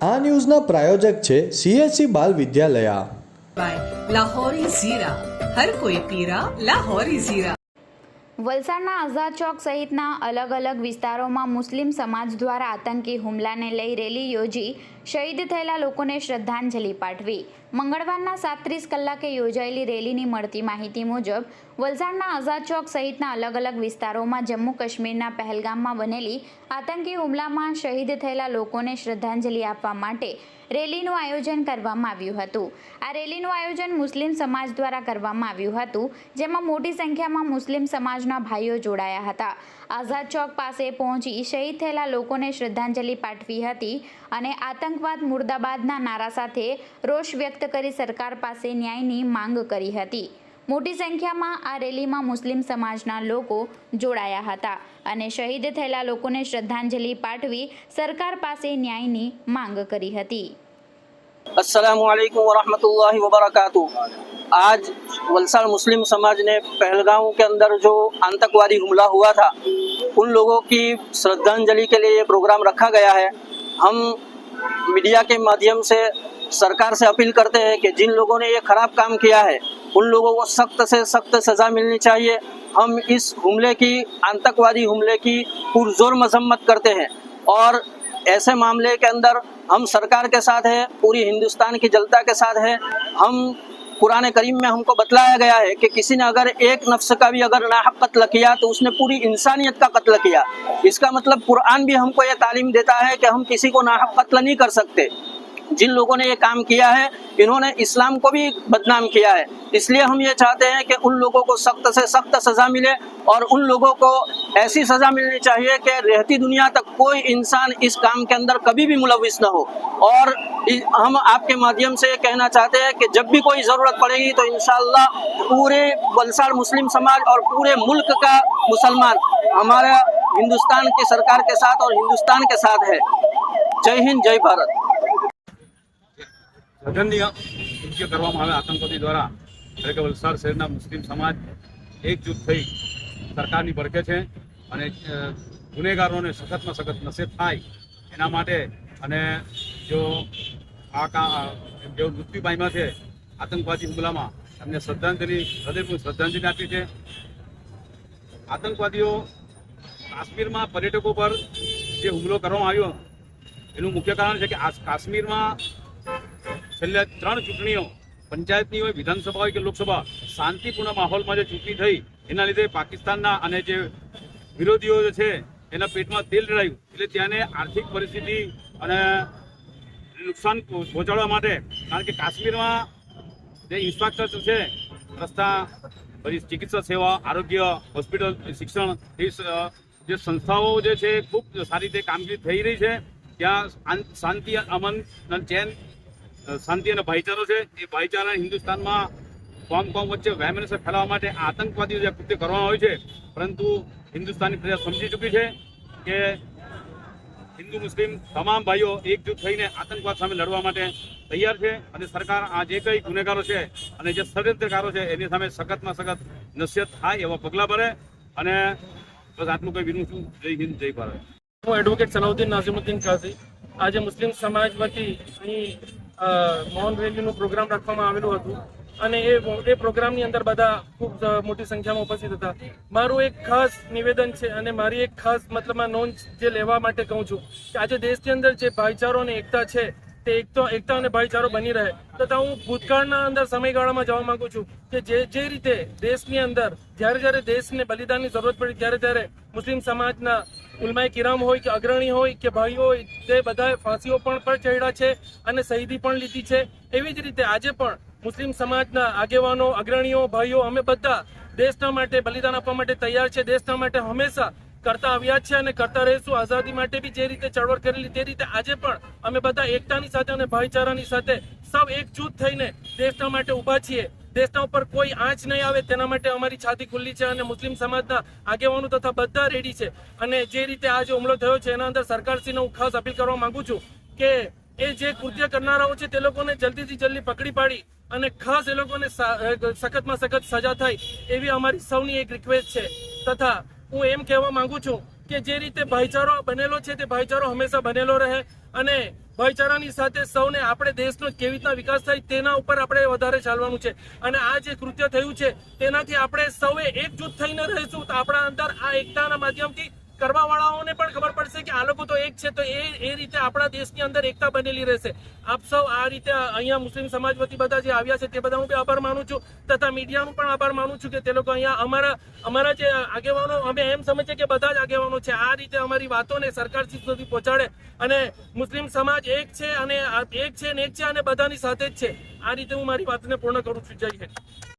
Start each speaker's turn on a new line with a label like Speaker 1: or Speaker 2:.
Speaker 1: આ ન્યૂઝના પ્રાયોજક છે CSC બાલ વિદ્યાલયા।
Speaker 2: લાહોરી ઝીરા, હર કોઈ પીરા લાહોરી ઝીરા।
Speaker 3: વલસાડના આઝાદ ચોક સહિતના અલગ અલગ વિસ્તારોમાં મુસ્લિમ સમાજ દ્વારા આતંકી હુમલાને લઈ રેલી યોજી શહીદ થયેલા લોકોને શ્રદ્ધાંજલિ પાઠવી। મંગળવારના 7:30 કલાકે યોજાયેલી રેલીની મળતી માહિતી મુજબ વલસાડના આઝાદ ચોક સહિતના અલગ અલગ વિસ્તારોમાં જમ્મુ કાશ્મીરના પહેલગામમાં બનેલી આતંકી હુમલામાં શહીદ થયેલા લોકોને શ્રદ્ધાંજલિ આપવા માટે રેલીનું આયોજન કરવામાં આવ્યું હતું। આ રેલીનું આયોજન મુસ્લિમ સમાજ દ્વારા કરવામાં આવ્યું હતું, જેમાં મોટી સંખ્યામાં મુસ્લિમ સમાજના ભાઈઓ જોડાયા હતા। આઝાદ ચોક પાસે પહોંચી શહીદ થયેલા લોકોને શ્રદ્ધાંજલિ પાઠવી હતી અને આતંકવાદ મુર્દાબાદના નારા સાથે રોષ વ્યક્ત કરી સરકાર પાસે ન્યાયની માંગ કરી હતી। મોટી સંખ્યામાં આ રેલીમાં મુસ્લિમ સમાજના લોકો જોડાયા હતા અને શહીદ થયેલા લોકોને શ્રદ્ધાંજલિ પાઠવી સરકાર પાસે ન્યાયની માંગ કરી હતી।
Speaker 4: अस्सलामुअलैकुम वरहमतुल्लाहि वबरकातुह। आज वलसाड़ मुस्लिम समाज ने पहलगाम के अंदर जो आतंकवादी हमला हुआ था, उन लोगों की श्रद्धांजलि के लिए ये प्रोग्राम रखा गया है। हम मीडिया के माध्यम से सरकार से अपील करते हैं कि जिन लोगों ने ये खराब काम किया है, उन लोगों को सख्त से सख्त सज़ा मिलनी चाहिए। हम इस हमले की, आतंकवादी हमले की पुरजोर मजम्मत करते हैं और ऐसे मामले के अंदर हम सरकार के साथ है, पूरी हिंदुस्तान की जनता के साथ है। हम कुरान करीम में हमको बतलाया गया है कि किसी ने अगर एक नफ्स का भी अगर नाहक कत्ल किया तो उसने पूरी इंसानियत का कत्ल किया। इसका मतलब कुरान भी हमको ये तालीम देता है कि हम किसी को नाहक कत्ल नहीं कर सकते। जिन लोगों ने ये काम किया है, इन्होंने इस्लाम को भी बदनाम किया है। इसलिए हम ये चाहते हैं कि उन लोगों को सख्त से सख्त सज़ा मिले और उन लोगों को ऐसी सज़ा मिलनी चाहिए कि रहती दुनिया तक कोई इंसान इस काम के अंदर कभी भी मुलविस न हो। और हम आपके माध्यम से कहना चाहते हैं कि जब भी कोई ज़रूरत पड़ेगी तो इंशाअल्लाह पूरे वलसाड़ मुस्लिम समाज और पूरे मुल्क का मुसलमान हमारा हिंदुस्तान की सरकार के साथ और हिंदुस्तान के साथ है। जय हिंद, जय भारत।
Speaker 5: જઘન્ય કૃત્ય કરવામાં આવે આતંકવાદી દ્વારા, એટલે કે વલસાડ શહેરના મુસ્લિમ સમાજ એકજૂથ થઈ સરકારની પડખે છે અને ગુનેગારોને સખતમાં સખત નસીબ થાય એના માટે અને જો જેઓ મૃત્યુ પામ્યા છે આતંકવાદી હુમલામાં, એમને હૃદયપૂર્વક શ્રદ્ધાંજલિ આપી છે। આતંકવાદીઓ કાશ્મીરમાં પર્યટકો પર જે હુમલો કરવામાં આવ્યો એનું મુખ્ય કારણ છે કે કાશ્મીરમાં છેલ્લે 3 ચૂંટણીઓ, પંચાયતની હોય, વિધાનસભા હોય કે લોકસભા, શાંતિપૂર્ણ માહોલમાં જે ચૂંટણી થઈ એના લીધે પાકિસ્તાનના અને જે વિરોધીઓ જે છે એના પેટમાં તેલ રેડાયું, એટલે ત્યાંને આર્થિક પરિસ્થિતિ અને નુકસાન પહોંચાડવા માટે, કારણ કે કાશ્મીરમાં જે ઇન્ફ્રાસ્ટ્રક્ચર છે, રસ્તા, પછી ચિકિત્સા સેવા, આરોગ્ય, હોસ્પિટલ, શિક્ષણ, એ જે સંસ્થાઓ જે છે ખૂબ સારી રીતે કામગીરી થઈ રહી છે। ત્યાં શાંતિ, અમન અને ચેન, શાંતિ અને ભાઈચારો છે। એ ભાઈચારા હિન્દુસ્તાનમાં કોમ વચ્ચે વહેમનસ ફેલાવવા માટે આતંકવાદીઓ જે કૃત્ય કરવામાં આવ્યું છે, પરંતુ હિન્દુસ્તાનની પ્રજા સમજી ચૂકી છે કે હિન્દુ મુસ્લિમ તમામ ભાઈઓ એકજૂથ થઈને આતંકવાદ સામે લડવા માટે તૈયાર છે અને સરકાર આ જે કંઈ ગુનેગારો છે અને જે ષડયંત્રકારો છે એની સામે સખતમાં સખત નસીહત થાય એવા પગલાં ભરે। અને બસ આટલું કંઈ વિનું છું। જય હિન્દ, જય ભારત।
Speaker 6: હું એડવોકેટ સલાઉદ્દીન નાઝિમુદ્દીન કાઝી। આજે મુસ્લિમ સમાજ વતી અહીં મૌન રેલીનું પ્રોગ્રામ રાખવામાં આવેલું હતું અને એ પ્રોગ્રામની અંદર બધા ખૂબ મોટી સંખ્યામાં ઉપસ્થિત હતા। મારું એક ખાસ નિવેદન છે અને મારી એક ખાસ મતલબમાં નોંધ જે લેવા માટે કહું છું કે આજે દેશની અંદર જે ભાઈચારો અને એકતા છે તે એકતા અને ભાઈચારો બની રહે, તથા હું ભૂતકાળના અંદર સમયગાળામાં જવા માંગુ છું કે જે રીતે દેશની અંદર જ્યારે દેશને બલિદાનની જરૂરત પડી ત્યારે મુસ્લિમ સમાજના ઉલમાએ કિરામ હોય કે અગ્રણી હોય કે ભાઈઓ હોય, તે બધાએ ફાંસીઓ પણ ચડ્યા છે અને શહીદી પણ લીધી છે। એવી જ રીતે આજે પણ મુસ્લિમ સમાજના આગેવાનો, અગ્રણીઓ, ભાઈઓ અમે બધા દેશના માટે બલિદાન આપવા માટે તૈયાર છે। દેશના માટે હંમેશા કરતા આવ્યા છે અને કરતા રહીશું। આઝાદી માટે બી જે રીતે ચળવળ કરેલી તે રીતે આજે પણ અમે બધા એકતાની સાથે અને ભાઈચારાની સાથે સૌ એકજૂથ થઈને દેશના માટે ઊભા છીએ। દેશના ઉપર કોઈ આંચ નહીં આવે તેના માટે અમારી છાતી ખુલ્લી છે અને મુસ્લિમ સમાજના આગેવાનો તથા બધા રેડી છે। અને જે રીતે આ જે હુમલો થયો છે એના અંદર સરકારશ્રીને હું ખાસ અપીલ કરવા માંગુ છું કે એ જે કૃત્ય કરનારાઓ છે તે લોકોને જલ્દીથી જલ્દી પકડી પાડી અને ખાસ એ લોકોને સખતમાં સખત સજા થાય એવી અમારી સૌની એક રિક્વેસ્ટ છે। તથા હું એમ કહેવા માંગુ છું કે જે રીતે ભાઈચારો બનેલો છે તે ભાઈચારો હંમેશા બનેલો રહે અને ભાઈચારાની સાથે સૌને આપણે દેશનો કેવી રીતના વિકાસ થાય તેના ઉપર આપણે વધારે ચાલવાનું છે. અને આ જે કૃત્ય થયું છે તેનાથી આપણે સૌએ એકજૂથ થઈને રહીશું તો આપણા અંદર આ એકતાના માધ્યમથી કરવા વાળાઓને પણ ખબર પડશે કે આ લોકો તો એક છે, તો એ રીતે આપણા દેશની અંદર એકતા બનેલી રહેશે. આપ સૌ આ રીતે અહીંયા મુસ્લિમ સમાજ વતી બધા જે આવ્યા છે તે બધા હું બી આભાર માનું છું, તથા મીડિયાનું પણ આભાર માનું છું કે તે લોકો અહીંયા અમારા જે આગેવાનો, અમે એમ સમજીએ કે બધા જ આગેવાનો છે, આ રીતે અમારી વાતોને સરકાર સુધી પહોંચાડે અને મુસ્લિમ સમાજ એક છે અને બધાની સાથે જ છે. આ રીતે હું મારી વાતને પૂર્ણ કરું છું. જય હિન્દ.